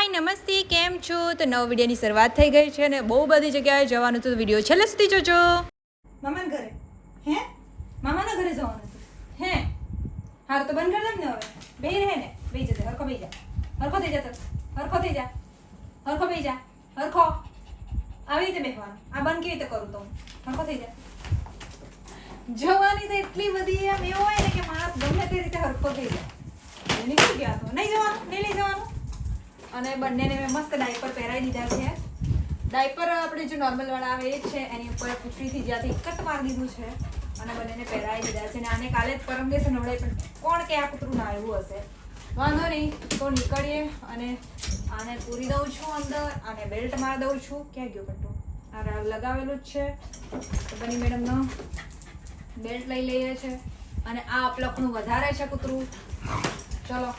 હાય નમસ્તે, કેમ છો? તો નવો વિડીયોની શરૂઆત થઈ ગઈ છે અને બહુ બધી જગ્યાએ જવાનું તો વિડીયો છેલ્લે સુધી જોજો. મામાના ઘરે હે મામાના ઘરે જવાનું હતું હે હાર તો બંધ કરી દે ને. હવે બેહી રહે ને, બેહી જતે. હરખો બેહી જા, હરખો થઈ જા, હરખો થઈ જા, હરખો બેહી જા, હરખો આવી રીતે બેહવાનું. આ બંધ કેવી રીતે કરું તો હરખો થઈ જા. જવાની તો એટલી બધી એમ એવું હોય ને કે માણસ ગમે તે રીતે હરખો થઈ જાય. નીકળી ગયા તો નહીં જવાનું, નહીં લઈ જવાનું. અને બંનેને મેં મસ્ત ડાયપર પહેરાવી દીધા છે. ડાયપર આપણે જે નોર્મલ વાળા આવે એ જ છે, એની ઉપર પૂછડીથી જ્યાંથી કટ મારી દીધું છે અને બંનેને પહેરાવી દીધા છે. અને આને કાલે જ પરમ દિવસે નવડાવી, પણ કોણ કે આ કૂતરું ના આવ્યું હશે. વાંધો નહીં, તો નીકળીએ. અને આને પૂરી દઉં છું અંદર, આને બેલ્ટ મારી દઉં છું. ક્યાં ગયો પટ્ટો? આ લગાવેલું જ છે. તો બની મેડમનો બેલ્ટ લઈ લઈએ છે. અને આ અપલકનું વધારે છે કૂતરું. ચલો,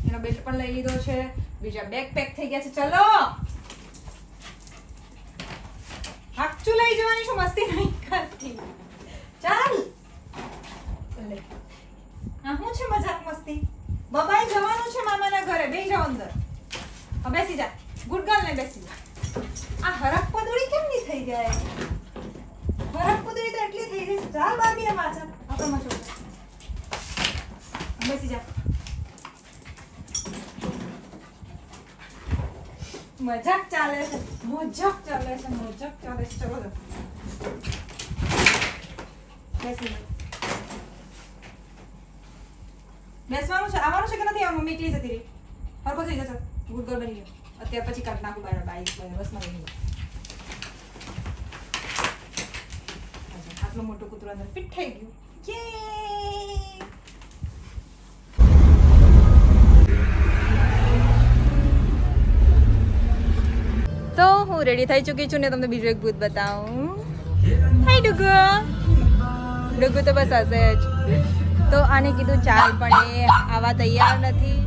એનો બેલ્ટ પણ લઈ લીધો છે. બીજા બેગ પેક થઈ ગયા છે. ચલો હાકચું લઈ જવાની છું, મસ્તી નહીં કરતી. ચાલ આ શું છે મજાક મસ્તી? બબાઈ જવાનું છે મામાના ઘરે. બેસી જાઓ અંદર. બેસી જા, ગુડ ગર્લ ને બેસી જા. આ હરક પદુડી કેમ નહીં થઈ જાય? હરક પદુડી તો એટલી થઈ ગઈ. ચાલ બાબી આ પાછળ આપણે મચો. બેસી જા. મજાક ચાલે છે, મજાક ચાલે છે, મજાક ચાલે છે. ચલો બેસી બેસવાનું છે. આવવાનું છે કે નથી આવવાનું? મમ્મી એકલી જતી રહી. હરખો થઈ જશે. ગુડ ગર્લ બની ગયો. અત્યાર પછી કાઢ નાખું બાઈક બસમાં લઈ ગયો. આટલું મોટું કૂતરું અંદર ફિટ થઈ ગયું. યે! તો હું રેડી થઈ ચૂકી છું ને તમને બીજું એક ભૂત બતાવું. હાય ડુગુ. ડુગુ તો બસ હશે જ. તો આને કીધું ચાલ, પણ એ આવા તૈયાર નથી.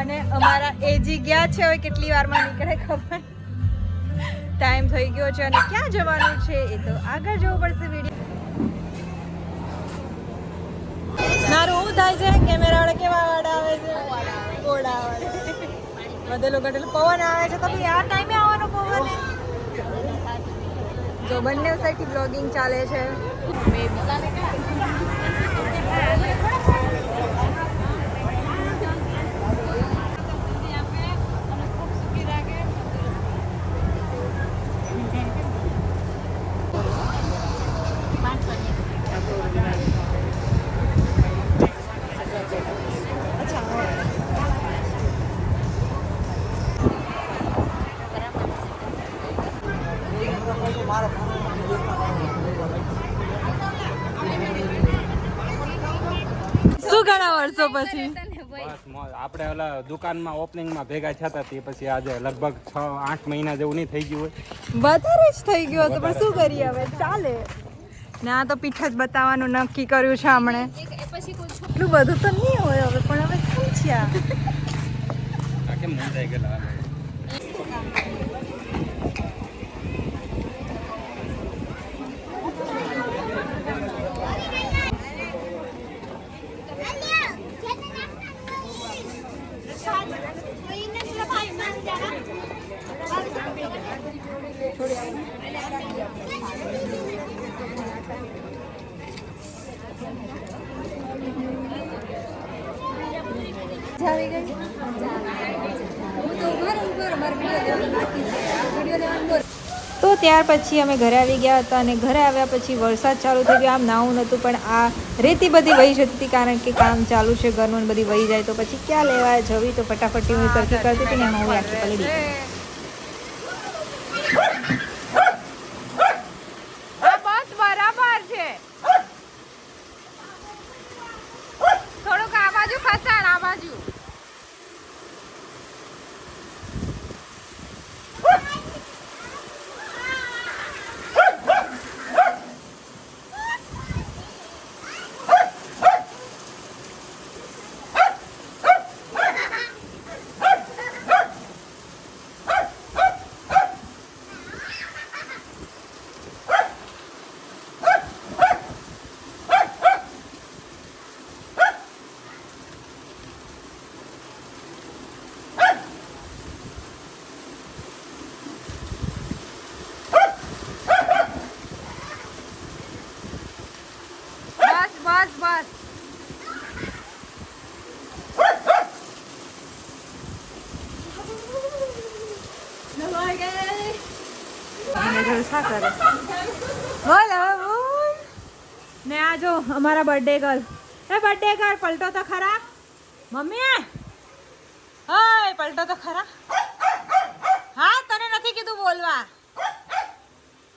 અને અમારા એજી ગયા છે. હવે કેટલી વારમાં નીકળે ખબર. ટાઈમ થઈ ગયો છે અને ક્યાં જવાનું છે એ તો આગળ જવું પડશે. વિડીયો મારું શું થાય છે? કેમેરા વાળા કેવા વાળા આવે છે? ઓડા આવે. બધે લોકો પવન આવે છે. તો બી આ ટાઈમે આવવાનો પવન. જો બંને સાઈડથી બ્લોગિંગ ચાલે છે. શું ઘણા વર્ષો પછી આપણે ઓલા દુકાનમાં ઓપનિંગમાં ભેગા થતા તે પછી આજે લગભગ 6-8 મહિના જેવું નહીં થઈ ગયું હોય. વધારે જ થઈ ગયો હતો, પણ શું કરીએ હવે, ચાલે. ના તો પીઠ જ બતાવવાનું નક્કી કર્યું છે હમણે. એટલું બધું તો નહીં હોય હવે, પણ હવે સમજ્યા. કેમ મૂંઝાઈ ગયેલા? તો ત્યાર પછી અમે ઘરે આવી ગયા હતા. અને ઘરે આવ્યા પછી વરસાદ ચાલુ થઈ ગયો. આમ નાવું નહોતું, પણ આ રેતી બધી વહી જતી હતી, કારણ કે કામ ચાલુ છે ઘરનું. બધી વહી જાય તો પછી ક્યાં લેવા જવી? તો ફટાફટી હું સરખી કરતી હતી ને એમાં હું આખી પલળી. ને જલસા કરે. બોલ હવે બોલ. ને આ જો અમારા બર્થડે ગર્લ. બર્થડે ગર્લ પલટો તો ખરા મમ્મી. હાય પલટો તો ખરા. હા તને નથી કીધું બોલવા.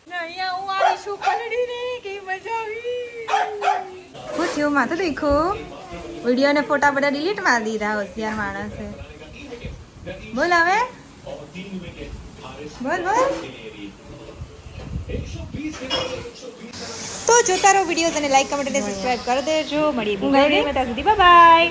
ને અહીંયા હું આવી છું પલડી ને કે મજા આવી. શું થયું માથું દેખું. વિડીયો ને ફોટા બધા ડિલીટ મારી દીધા હોશિયાર માણસે. બોલ હવે બોલ બોલ. તો જોતા રહો વિડીયોઝ અને લાઈક કમેન્ટ અને સબસ્ક્રાઇબ કરી દેજો. મળીએ બાય બાય.